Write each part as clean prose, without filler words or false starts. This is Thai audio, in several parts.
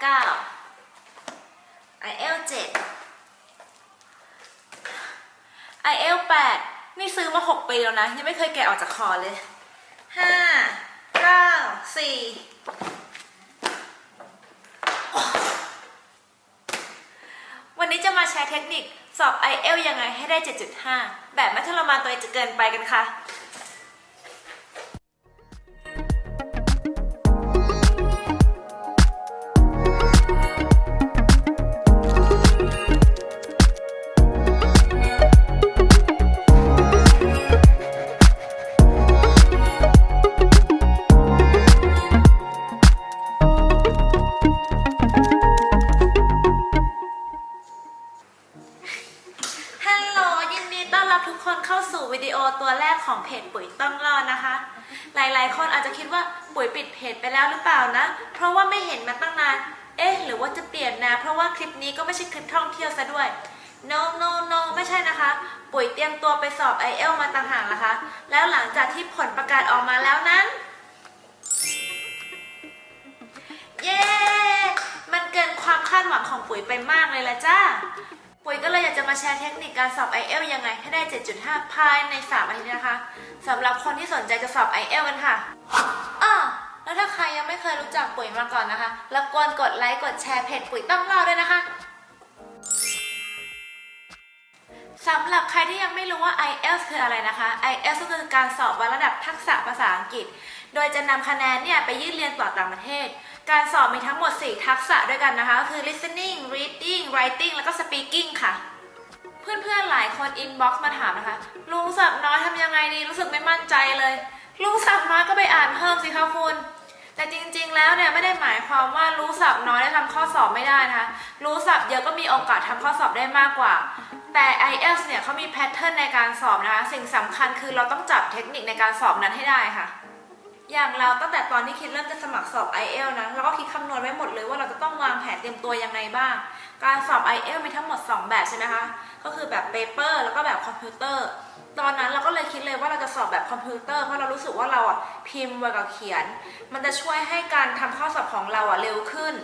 9 IELTS 7 IELTS 8นี่ซื้อมา6 ปีแล้วนะยังไม่เคยแกะออกจากคอเลย5 9 4วันนี้จะมาแชร์เทคนิคสอบ IELTS ยังไงให้ได้ 7.5 แบบไม่ทรมานตัวเองจะเกินไปกันค่ะทุกคนเข้าสู่วิดีโอตัวแรกของเพจปุ๋ยต้องรอดนะคะหลายๆคนอาจจะคิดว่าปุ๋ยปิดเพจไปแล้วหรือเปล่านะเพราะว่าไม่เห็นมาตั้งนานหรือว่าจะเปลี่ยนนะเพราะว่าคลิปนี้ก็ไม่ใช่คลิปท่องเที่ยวซะด้วย no ไม่ใช่นะคะปุ๋ยเตรียมตัวไปสอบ IELTS มาต่างหากนะคะแล้วหลังจากที่ผลประกาศออกมาแล้วนั้นเย้มันเกินความคาดหวังของปุ๋ยไปมากเลยละจ้าปุ๋ยก็เลยอยากจะมาแชร์เทคนิคการสอบ IELTS ยังไงให้ได้ 7.5 ภายใน3 อาทิตย์นะคะสำหรับคนที่สนใจจะสอบ IELTS กันค่ะแล้วถ้าใครยังไม่เคยรู้จักปุ๋ยมาก่อนนะคะรบกวนกดไลค์กดแชร์เพจปุ๋ยต้องเล่าด้วยนะคะสำหรับใครที่ยังไม่รู้ว่า IELTS คืออะไรนะคะ IELTS ก็คือการสอบวัดระดับทักษะภาษาอังกฤษโดยจะนำคะแนนเนี่ยไปยื่นเรียนต่อต่างประเทศการสอบมีทั้งหมด4 ทักษะด้วยกันนะคะคือ listening reading writing แล้วก็ speaking ค่ะเพื่อนๆหลายคน inbox มาถามนะคะลุงศัพท์น้อยทำยังไงดีรู้สึกไม่มั่นใจเลยลุงศัพท์น้อยก็ไปอ่านเพิ่มสิคะคุณแต่จริงๆแล้วเนี่ยไม่ได้หมายความว่ารู้ศัพท์น้อยแล้วทำข้อสอบไม่ได้นะคะรู้ศัพท์เยอะก็มีโอกาสทำข้อสอบได้มากกว่าแต่ IELTS เนี่ยเขามีแพทเทิร์นในการสอบนะคะสิ่งสำคัญคือเราต้องจับเทคนิคในการสอบนั้นให้ได้ค่ะอย่างเราตั้งแต่ตอนที่คิดเริ่มจะสมัครสอบ IELTS นะเราก็คิดคำนวณไว้หมดเลยว่าเราจะต้องวางแผนเตรียมตัวยังไงบ้างการสอบ IELTS มีทั้งหมด2 แบบใช่ไหมคะก็คือแบบเปเปอร์แล้วก็แบบคอมพิวเตอร์ตอนนั้นเราก็เลยคิดเลยว่าเราจะสอบแบบคอมพิวเตอร์เพราะเรารู้สึกว่าเราพิมพ์ไวกว่าเขียนมันจะช่วยให้การทำข้อสอบของเราเร็วขึ้น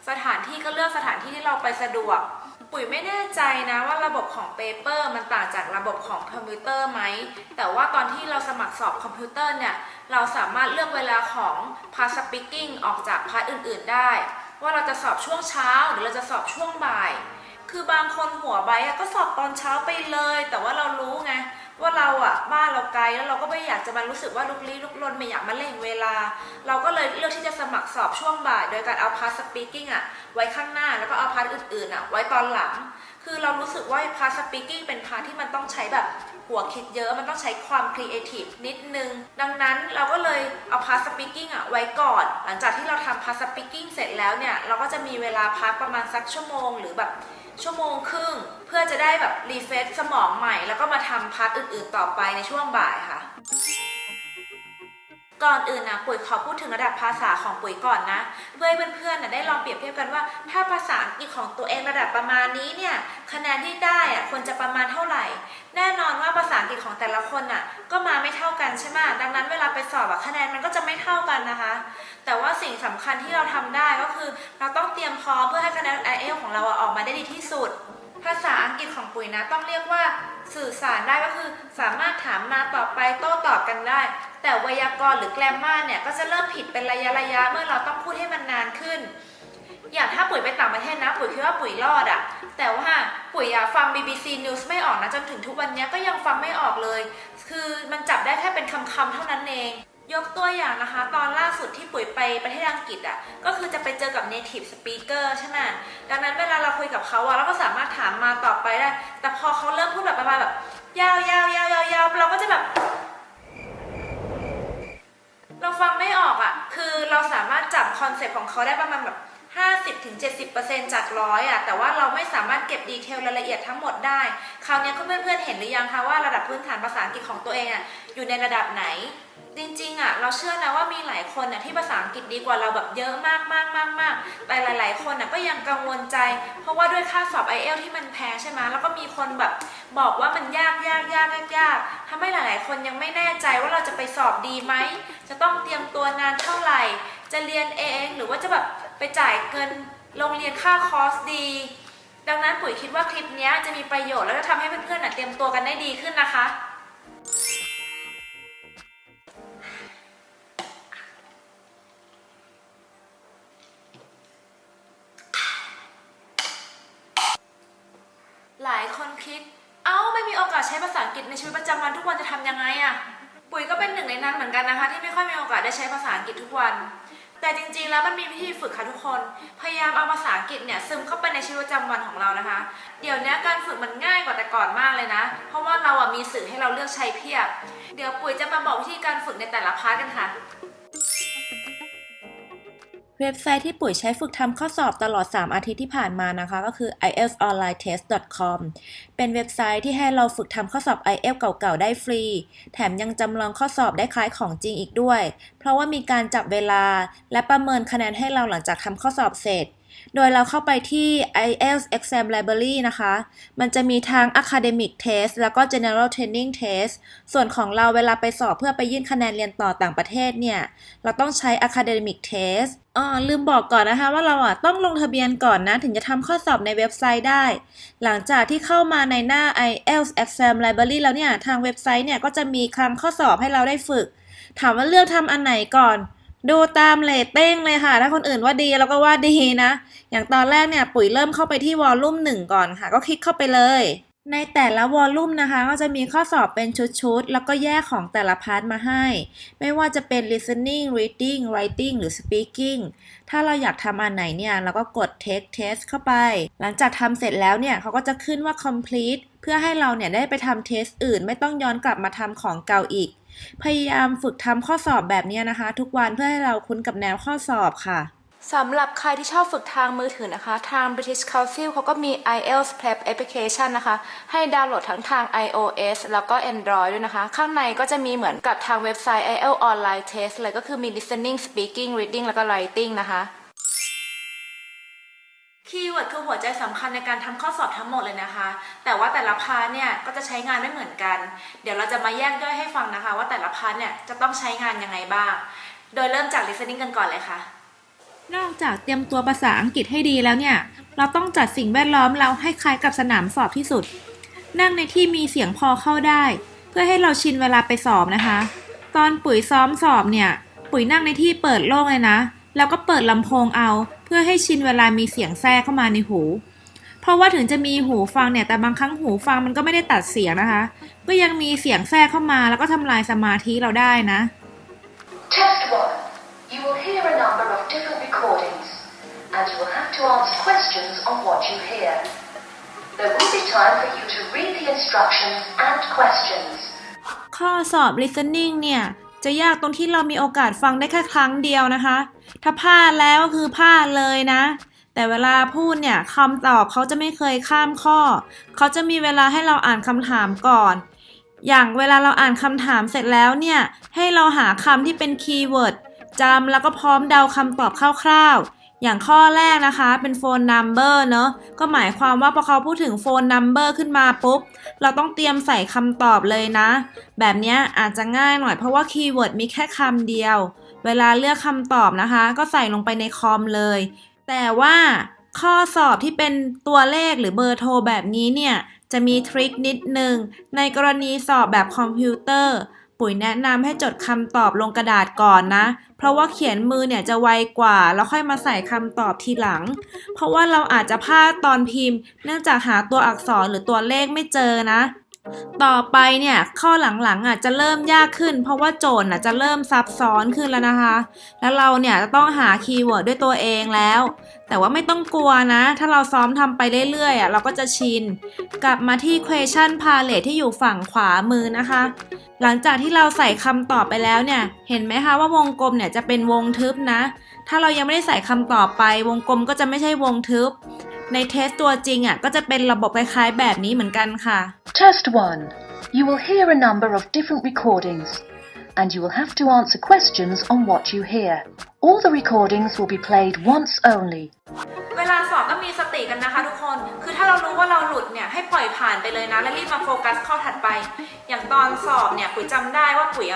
สถานที่ก็เลือกสถานที่ที่เราไปสะดวกปุ๋ยไม่แน่ใจนะว่าระบบของเปเปอร์มันต่างจากระบบของคอมพิวเตอร์ไหมแต่ว่าตอนที่เราสมัครสอบคอมพิวเตอร์เนี่ยเราสามารถเลือกเวลาของพาร์ท speaking ออกจากพาร์ทอื่นๆได้ว่าเราจะสอบช่วงเช้าหรือเราจะสอบช่วงบ่ายคือบางคนหัวไบก็สอบตอนเช้าไปเลยแต่ว่าเรารู้ไงว่าเราบ้านเราไกลแล้วเราก็ไม่อยากจะมารู้สึกว่าลุกลี้ลุกลนไม่อยากมาเร่งเวลาเราก็เลยเลือกที่จะสมัครสอบช่วงบ่ายโดยการเอาพาร์ท speaking ไว้ข้างหน้าแล้วก็เอาพาร์ทอื่นๆไว้ตอนหลังคือเรารู้สึกว่าพาร์ท speaking เป็นพาร์ทที่มันต้องใช้แบบหัวคิดเยอะมันต้องใช้ความครีเอทีฟนิดนึงดังนั้นเราก็เลยเอาพาร์ท speaking ไว้ก่อนหลังจากที่เราทำพาร์ท speaking เสร็จแล้วเนี่ยเราก็จะมีเวลาพักประมาณสักชั่วโมงหรือแบบ1 ชั่วโมงครึ่งเพื่อจะได้แบบรีเฟรชสมองใหม่แล้วก็มาทำพาร์ทอื่นๆต่อไปในช่วงบ่ายค่ะก่อนอื่นนะปุ๋ยขอพูดถึงระดับภาษาของปุ๋ยก่อนนะเพื่อให้เพื่อนๆได้ลองเปรียบเทียบกันว่าถ้าภาษาอังกฤษของตัวเองระดับประมาณนี้เนี่ยคะแนนที่ได้ควรจะประมาณเท่าไหร่แน่นอนว่าภาษาอังกฤษของแต่ละคนก็มาไม่เท่ากันใช่ไหมดังนั้นเวลาไปสอบคะแนนมันก็จะไม่เท่ากันนะคะแต่ว่าสิ่งสำคัญที่เราทำได้ก็คือเราต้องเตรียมพร้อมเพื่อให้คะแนน IELTS ของเราออกมาได้ดีที่สุดภาษาอังกฤษของปุ๋ยนะต้องเรียกว่าสื่อสารได้ก็คือสามารถถามมาตอบไปโต้ตอบกันได้แต่ไวยากรณ์หรือแกรมมาเนี่ยก็จะเริ่มผิดเป็นระยะเมื่อเราต้องพูดให้มันนานขึ้นอย่างถ้าปุ๋ยไปต่างประเทศนะปุ๋ยคิดว่าปุ๋ยรอดแต่ว่าปุ๋ยฟัง BBC News ไม่ออกนะจนถึงทุกวันนี้ก็ยังฟังไม่ออกเลยคือมันจับได้แค่เป็นคำเท่านั้นเองยกตัวอย่างนะคะตอนล่าสุดที่ปุ๋ยไปประเทศอังกฤษก็คือจะไปเจอกับ native speaker ใช่ไหมดังนั้นเวลาเราคุยกับเขาเราก็สามารถถามมาตอบไปได้แต่พอเขาเริ่มพูดแบบประมาณแบบยาวเราก็จะแบบเราฟังไม่ออกคือเราสามารถจับคอนเซ็ปต์ของเขาได้ประมาณแบบ50-70% จาก100แต่ว่าเราไม่สามารถเก็บดีเทลรายละเอียดทั้งหมดได้คราวนี้เพื่อนๆเห็นหรือยังคะว่าระดับพื้นฐานภาษาอังกฤษของตัวเองอยู่ในระดับไหนจริงๆเราเชื่อนะว่ามีหลายคนที่ภาษาอังกฤษดีกว่าเราแบบเยอะมากแต่หลายๆคนก็ยังกังวลใจเพราะว่าด้วยค่าสอบ IELTS ที่มันแพงใช่ไหมแล้วก็มีคนแบบบอกว่ามันยากทำให้หลายๆคนยังไม่แน่ใจว่าเราจะไปสอบดีไหมจะต้องเตรียมตัวนานเท่าไหร่จะเรียนเองหรือว่าจะแบบไปจ่ายเงิน โรงเรียนค่าคอร์สดี ดังนั้นปุ๋ยคิดว่าคลิปนี้จะมีประโยชน์และจะทำให้เพื่อนๆเตรียมตัวกันได้ดีขึ้นนะคะหลายคนคิดไม่มีโอกาสใช้ภาษาอังกฤษในชีวิตประจำวันทุกวันจะทำยังไงอะปุ๋ยก็เป็นหนึ่งในนั้นเหมือนกันนะคะที่ไม่ค่อยมีโอกาสได้ใช้ภาษาอังกฤษทุกวันแต่จริงๆแล้วมันมีวิธีฝึกค่ะทุกคนพยายามเอาภาษาอังกฤษเนี่ยซึมเข้าไปในชีวิตประจำวันของเรานะคะเดี๋ยวนี้การฝึกมันง่ายกว่าแต่ก่อนมากเลยนะเพราะว่าเรามีสื่อให้เราเลือกใช้เพียบเดี๋ยวปุ๋ยจะมาบอกวิธีการฝึกในแต่ละพาร์ทกันค่ะเว็บไซต์ที่ปุ๋ยใช้ฝึกทำข้อสอบตลอด3 อาทิตย์ที่ผ่านมานะคะก็คือ ieltsonlinetest.com เป็นเว็บไซต์ที่ให้เราฝึกทำข้อสอบ IELTS เก่าๆได้ฟรีแถมยังจำลองข้อสอบได้คล้ายของจริงอีกด้วยเพราะว่ามีการจับเวลาและประเมินคะแนนให้เราหลังจากทำข้อสอบเสร็จโดยเราเข้าไปที่ IELTS Exam Library นะคะมันจะมีทั้ง Academic Test แล้วก็ General Training Test ส่วนของเราเวลาไปสอบเพื่อไปยื่นคะแนนเรียนต่อต่างประเทศเนี่ยเราต้องใช้ Academic Test ลืมบอกก่อนนะคะว่าเราต้องลงทะเบียนก่อนนะถึงจะทำข้อสอบในเว็บไซต์ได้หลังจากที่เข้ามาในหน้า IELTS Exam Library แล้วเนี่ยทางเว็บไซต์เนี่ยก็จะมีคลังข้อสอบให้เราได้ฝึกถามว่าเลือกทำอันไหนก่อนดูตามเรตติ้งเลยค่ะถ้าคนอื่นว่าดีเราก็ว่าดีนะอย่างตอนแรกเนี่ยปุ๋ยเริ่มเข้าไปที่วอลลุ่ม1ก่อนค่ะก็คลิกเข้าไปเลยในแต่ละวอลลุ่มนะคะก็จะมีข้อสอบเป็นชุดๆแล้วก็แยกของแต่ละพาร์ทมาให้ไม่ว่าจะเป็น listening reading writing หรือ speaking ถ้าเราอยากทำอันไหนเนี่ยเราก็กด take test เข้าไปหลังจากทำเสร็จแล้วเนี่ยเขาก็จะขึ้นว่า complete เพื่อให้เราเนี่ยได้ไปทำเทสอื่นไม่ต้องย้อนกลับมาทำของเก่าอีกพยายามฝึกทำข้อสอบแบบนี้นะคะทุกวันเพื่อให้เราคุ้นกับแนวข้อสอบค่ะสำหรับใครที่ชอบฝึกทางมือถือนะคะทาง British Council เขาก็มี IELTS Prep Application นะคะให้ดาวน์โหลดทั้งทาง iOS แล้วก็ Android ด้วยนะคะข้างในก็จะมีเหมือนกับทางเว็บไซต์ IELTS Online Test เลยก็คือมี listening speaking reading แล้วก็ writing นะคะคีย์เวิร์ดคือหัวใจสำคัญในการทำข้อสอบทั้งหมดเลยนะคะแต่ว่าแต่ละพาร์ทเนี่ยก็จะใช้งานไม่เหมือนกันเดี๋ยวเราจะมาแยกย่อยให้ฟังนะคะว่าแต่ละพาร์ทเนี่ยจะต้องใช้งานยังไงบ้างโดยเริ่มจาก listening กันก่อนเลยค่ะนอกจากเตรียมตัวภาษาอังกฤษให้ดีแล้วเนี่ยเราต้องจัดสิ่งแวดล้อมเราให้คล้ายกับสนามสอบที่สุดนั่งในที่มีเสียงพอเข้าได้เพื่อให้เราชินเวลาไปสอบนะคะตอนปุ๋ยซ้อมสอบเนี่ยปุ๋ยนั่งในที่เปิดโล่งเลยนะแล้วก็เปิดลำโพงเอาเพื่อให้ชินเวลามีเสียงแทรกเข้ามาในหูเพราะว่าถึงจะมีหูฟังเนี่ยแต่บางครั้งหูฟังมันก็ไม่ได้ตัดเสียงนะคะก็ยังมีเสียงแทรกเข้ามาแล้วก็ทำลายสมาธิเราได้นะ Test 1. You will hear a number of different recordings and you will have to answer questions on what you hear. There will be time for you to read the instructions and questions. ข้อสอบ listening เนี่ยจะยากตรงที่เรามีโอกาสฟังได้แค่ครั้งเดียวนะคะถ้าพลาดแล้วก็คือพลาดเลยนะแต่เวลาพูดเนี่ยคำตอบเขาจะไม่เคยข้ามข้อเขาจะมีเวลาให้เราอ่านคำถามก่อนอย่างเวลาเราอ่านคำถามเสร็จแล้วเนี่ยให้เราหาคำที่เป็นคีย์เวิร์ดจำแล้วก็พร้อมเดาคำตอบคร่าวๆอย่างข้อแรกนะคะเป็น phone number เนอะก็หมายความว่าพอเขาพูดถึง phone number ขึ้นมาปุ๊บเราต้องเตรียมใส่คำตอบเลยนะแบบนี้อาจจะง่ายหน่อยเพราะว่าคีย์เวิร์ดมีแค่คำเดียวเวลาเลือกคำตอบนะคะก็ใส่ลงไปในคอมเลยแต่ว่าข้อสอบที่เป็นตัวเลขหรือเบอร์โทรแบบนี้เนี่ยจะมีทริคนิดนึงในกรณีสอบแบบคอมพิวเตอร์ปุ๋ยแนะนำให้จดคำตอบลงกระดาษก่อนนะเพราะว่าเขียนมือเนี่ยจะไวกว่าแล้วค่อยมาใส่คำตอบทีหลังเพราะว่าเราอาจจะพลาดตอนพิมพ์เนื่องจากหาตัวอักษรหรือตัวเลขไม่เจอนะต่อไปเนี่ยข้อหลังๆจะเริ่มยากขึ้นเพราะว่าโจทย์จะเริ่มซับซ้อนขึ้นแล้วนะคะแล้วเราเนี่ยจะต้องหาคีย์เวิร์ดด้วยตัวเองแล้วแต่ว่าไม่ต้องกลัวนะถ้าเราซ้อมทำไปเรื่อยๆเราก็จะชินกลับมาที่ question palette ที่อยู่ฝั่งขวามือนะคะหลังจากที่เราใส่คำตอบไปแล้วเนี่ยเห็นไหมคะว่าวงกลมเนี่ยจะเป็นวงทึบนะถ้าเรายังไม่ได้ใส่คำตอบไปวงกลมก็จะไม่ใช่วงทึบในเทสตัวจริงก็จะเป็นระบบคล้ายๆแบบนี้เหมือนกันค่ะ Test 1. You will hear a number of different recordings and you will have to answer questions on what you hear. All the recordings will be played once only. เวลาสอบต้องมีสติกันนะคะทุกคนคือถ้าเรารู้ว่าเราหลุดเนี่ยให้ปล่อยผ่านไปเลยนะและรีบมาโฟกัสข้อถัดไปอย่างตอนสอบเนี่ยปุ๋ยจำได้ว่าปุ๋ย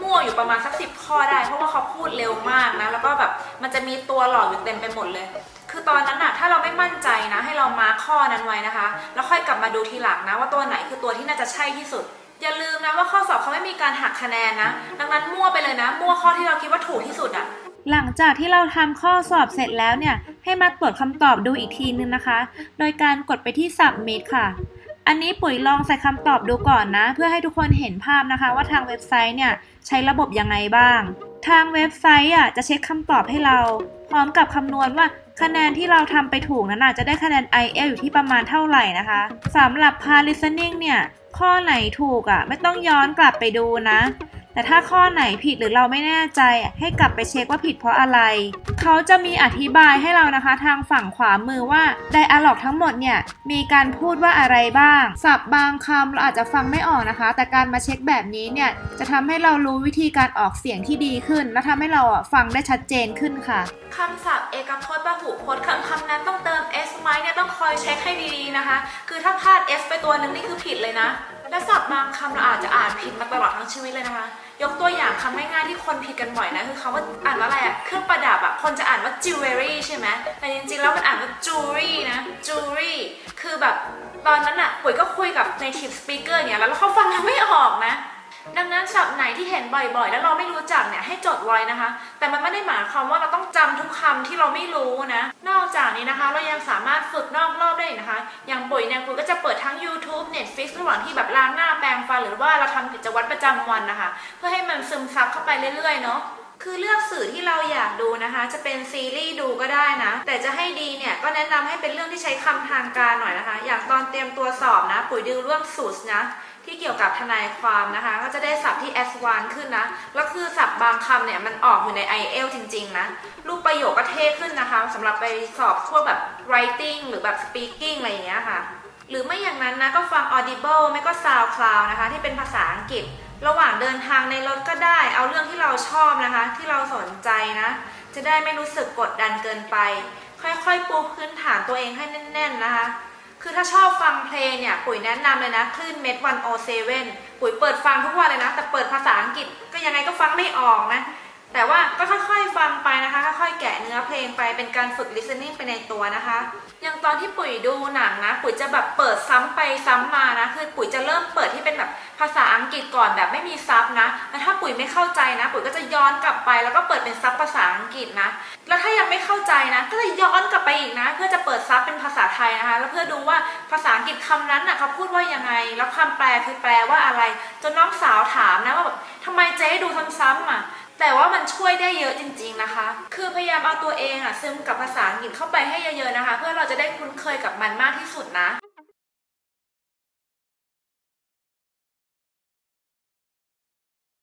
มั่วอยู่ประมาณสัก10 ข้อได้เพราะว่าเขาพูดเร็วมากนะแล้วก็แบบมันจะมีตัวหลอกอยู่เต็มไปหมดเลยค คือตอนนั้นอะถ้าเราไม่มั่นใจนะให้เรามาร์คข้อนั้นไว้นะคะแล้วค่อยกลับมาดูทีหลังนะว่าตัวไหนคือตัวที่น่าจะใช่ที่สุดอย่าลืมนะว่าข้อสอบเขาไม่มีการหักคะแนนนะดังนั้นมั่วไปเลยนะมั่วข้อที่เราคิดว่าถูกที่สุดอะหลังจากที่เราทำข้อสอบเสร็จแล้วเนี่ยให้มาตรวจคำตอบดูอีกทีนึงนะคะโดยการกดไปที่ Submit ค่ะอันนี้ปุ๋ยลองใส่คำตอบดูก่อนนะเพื่อให้ทุกคนเห็นภาพนะคะว่าทางเว็บไซต์เนี่ยใช้ระบบยังไงบ้างทางเว็บไซต์จะเช็คคำตอบให้เราพร้อมกับคำนวณว่าคะแนนที่เราทำไปถูกนั้นจะได้คะแนน IELTS อยู่ที่ประมาณเท่าไหร่นะคะสำหรับ Part Listening เนี่ยข้อไหนถูกไม่ต้องย้อนกลับไปดูนะแต่ถ้าข้อไหนผิดหรือเราไม่แน่ใจให้กลับไปเช็คว่าผิดเพราะอะไรเขาจะมีอธิบายให้เรานะคะทางฝั่งขวามือว่า Dialog ทั้งหมดเนี่ยมีการพูดว่าอะไรบ้างศัพท์บางคำเราอาจจะฟังไม่ออกนะคะแต่การมาเช็คแบบนี้เนี่ยจะทำให้เรารู้วิธีการออกเสียงที่ดีขึ้นและทำให้เราฟังได้ชัดเจนขึ้นค่ะคำศัพท์เอกพจน์พหุพจน์คำนั้นต้องเติม s ไหมเนี่ยต้องคอยเช็คให้ดีๆนะคะคือถ้าพลาด s ไปตัวนึงนี่คือผิดเลยนะและศัพท์บางคำเราอาจจะอ่านผิดมาตลอดทั้งชีวิตเลยนะคะยกตัวอย่างคำง่ายๆที่คนผิดกันบ่อยนะคือคำว่าอ่านว่าอะไรเครื่องประดับคนจะอ่านว่า jewelry ใช่ไหมแต่จริงๆแล้วมันอ่านว่า jewelry นะ jewelry คือแบบตอนนั้นปุ๋ยก็คุยกับ native speaker เนี่ยแล้วเขาฟังเราไม่ออกนะดังนั้นศัพท์ไหนที่เห็นบ่อยๆแล้วเราไม่รู้จักเนี่ยให้จดไว้นะคะแต่มันไม่ได้หมายความว่าเราต้องจำทุกคำที่เราไม่รู้นะนอกจากนี้นะคะเรายังสามารถฝึกนอกรอบได้นะคะอย่างปุ๋ยเนี่ยปุ๋ยก็จะเปิดทั้ง YouTube Netflix ระหว่างที่แบบล้างหน้าแปรงฟันหรือว่าเราทำกิจวัตรประจำวันนะคะเพื่อให้มันซึมซับเข้าไปเรื่อยๆเนาะคือเลือกสื่อที่เราอยากดูนะคะจะเป็นซีรีส์ดูก็ได้นะแต่จะให้ดีเนี่ยก็แนะนำให้เป็นเรื่องที่ใช้คำทางการหน่อยนะคะอย่างตอนเตรียมตัวสอบนะปุ๋ยดูเรื่องสูตรนะที่เกี่ยวกับทนายความนะคะก็จะได้ศัพท์ที่ advanced ขึ้นนะแล้วคือศัพท์บางคำเนี่ยมันออกอยู่ใน IELTS จริงๆนะรูปประโยคก็เท่ขึ้นนะคะสำหรับไปสอบพวกแบบ writing หรือแบบ speaking อะไรอย่างเงี้ยค่ะหรือไม่อย่างนั้นนะก็ฟัง Audible ไม่ก็ SoundCloud นะคะที่เป็นภาษาอังกฤษระหว่างเดินทางในรถก็ได้เอาเรื่องที่เราชอบนะคะที่เราสนใจนะจะได้ไม่รู้สึกกดดันเกินไปค่อยๆปูพื้นฐานตัวเองให้แน่นๆนะคะคือถ้าชอบฟังเพลงเนี่ยปุ๋ยแนะนำเลยนะคลื่นเม็ด107ปุ๋ยเปิดฟังทุกวันเลยนะแต่เปิดภาษาอังกฤษก็ยังไงก็ฟังไม่ออกนะแต่ว่าก็ค่อยๆฟังไปนะคะค่อยๆแกะเนื้อเพลงไปเป็นการฝึก listening ไปในตัวนะคะอย่างตอนที่ปุ๋ยดูหนังนะปุ๋ยจะแบบเปิดซ้ำไปซ้ำมานะคือปุ๋ยจะเริ่มเปิดที่เป็นแบบภาษาอังกฤษก่อนแบบไม่มีซับนะแต่ถ้าปุ๋ยไม่เข้าใจนะปุ๋ยก็จะย้อนกลับไปแล้วก็เปิดเป็นซับภาษาอังกฤษนะแล้วถ้ายังไม่เข้าใจนะก็จะย้อนกลับไปอีกนะเพื่อจะเปิดซับเป็นภาษาไทยนะคะแล้วเพื่อดูว่าภาษาอังกฤษคำนั้นเขาพูดว่ายังไงแล้วคำแปลคือแปลว่าอะไรจนน้องสาวถามนะว่าแบบทำไมเจ๊ดูซ้ำๆแต่ว่ามันช่วยได้เยอะจริงๆนะคะคือพยายามเอาตัวเองซึมกับภาษาอังกฤษเข้าไปให้เยอะๆนะคะเพื่อเราจะได้คุ้นเคยกับมันมากที่สุดนะ